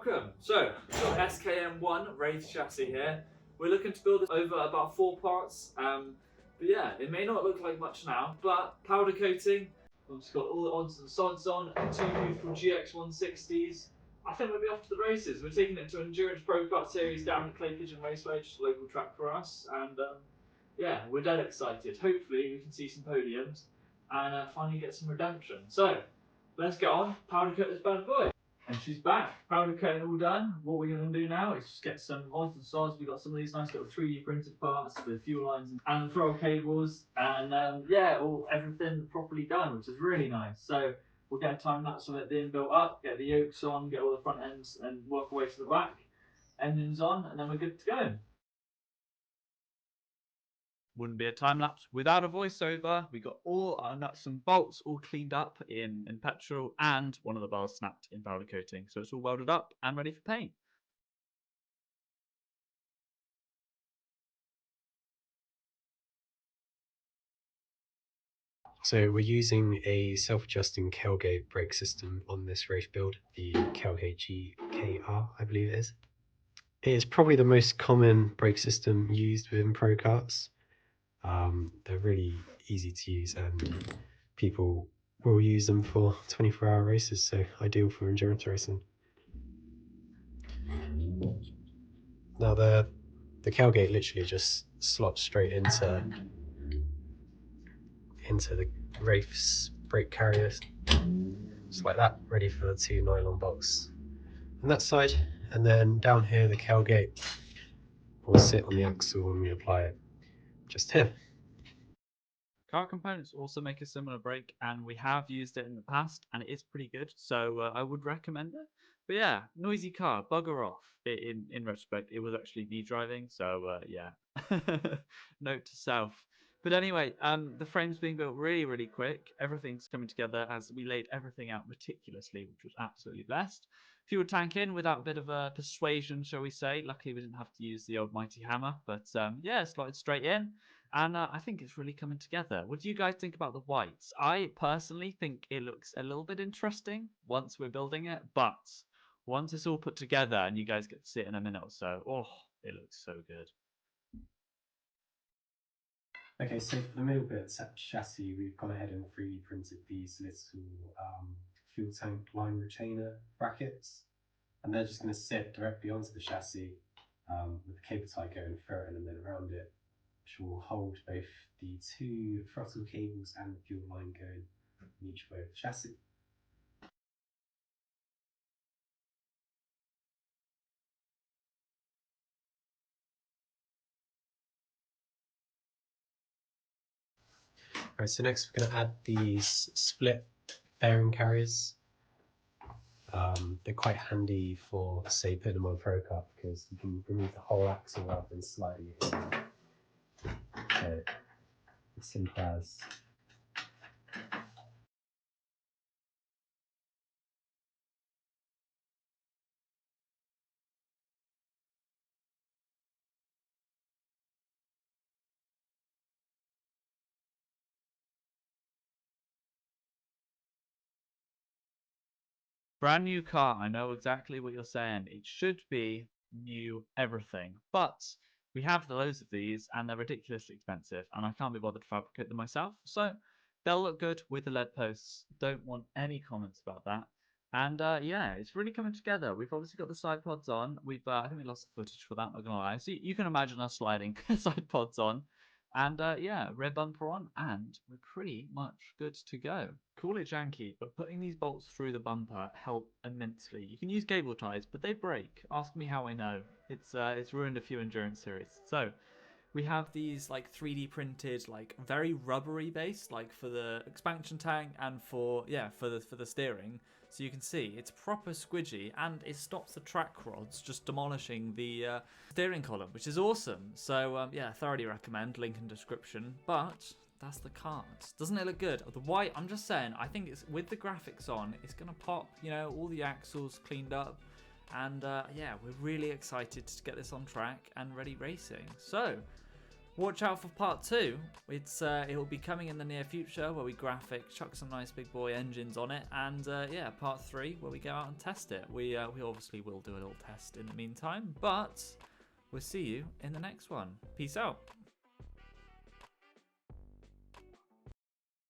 welcome. So, we've got SKM1 Wraith chassis here. We're looking to build it over about 4 parts. But yeah, it may not look like much now, but powder coating. We've just got all the odds and sods on, 2 beautiful GX160s. I think we'll be off to the races. We're taking it to Endurance Pro Kart Series down at Clay Pigeon Raceway, just a local track for us. And yeah, we're dead excited. Hopefully we can see some podiums and finally get some redemption. So, let's get on, powder coat this bad boy. And she's back. Powder coating all done. What we're going to do now is just get some odds and sods. We've got some of these nice little 3D printed parts with fuel lines and throttle cables. And yeah, everything properly done, which is really nice. So we'll get a time lapse of it being built up, get the yokes on, get all the front ends and work our way to the back. Engines on, and then we're good to go. Wouldn't be a time lapse without a voiceover. We got all our nuts and bolts all cleaned up in petrol, and one of the bars snapped in powder coating. So it's all welded up and ready for paint. So we're using a self-adjusting tailgate brake system on this race build, the tailgate GKR, I believe it is. It is probably the most common brake system used within pro karts. They're really easy to use and people will use them for 24-hour races, so ideal for endurance racing. Now the tailgate literally just slots straight into the Wraith's brake carriers, just like that, ready for the 2 nylon bolts on that side. And then down here the tailgate will sit on the axle when we apply it, just here. Car components also make a similar brake, and we have used it in the past, and it is pretty good, so I would recommend it. But yeah, noisy car, bugger off. In retrospect, it was actually me driving, so yeah. Note to self. But anyway, the frame's being built really quick. Everything's coming together as we laid everything out meticulously, which was absolutely blessed. Fuel tank in without a bit of a persuasion, shall we say. Luckily, we didn't have to use the old mighty hammer, but yeah, slotted straight in. And I think it's really coming together. What do you guys think about the whites? I personally think it looks a little bit interesting once we're building it, but once it's all put together and you guys get to see it in a minute or so, oh, it looks so good. Okay, so for the middle bit of chassis, we've gone ahead and 3D printed these little fuel tank line retainer brackets, and they're just going to sit directly onto the chassis with the cable tie going through it and then around it, which will hold both the 2 throttle cables and the fuel line going in each way of the chassis. Alright, so next we're going to add these split bearing carriers. They're quite handy for, say, putting them on Pro Kart because you can remove the whole axle rather than sliding it in. So, as simple as. Brand new car, I know exactly what you're saying. It should be new everything, but we have loads of these and they're ridiculously expensive and I can't be bothered to fabricate them myself, so they'll look good with the LED posts. Don't want any comments about that. And yeah, it's really coming together. We've obviously got the side pods on. I think we lost the footage for that, not gonna lie. So you can imagine us sliding side pods on. And yeah, red bumper on, and we're pretty much good to go. Call it janky, but putting these bolts through the bumper help immensely. You can use cable ties, but they break. Ask me how I know. It's ruined a few endurance series. So we have these like 3D printed, like very rubbery base, like for the expansion tank and for the steering. So you can see it's proper squidgy and it stops the track rods just demolishing the steering column, which is awesome. So yeah, thoroughly recommend, link in description. But that's the cards. Doesn't it look good? The white, I'm just saying, I think it's with the graphics on, it's gonna pop, you know, all the axles cleaned up. And yeah, we're really excited to get this on track and ready racing. So watch out for part 2. It will be coming in the near future, where we chuck some nice big boy engines on it, and yeah, part 3 where we go out and test it. We obviously will do a little test in the meantime, but we'll see you in the next one. Peace out.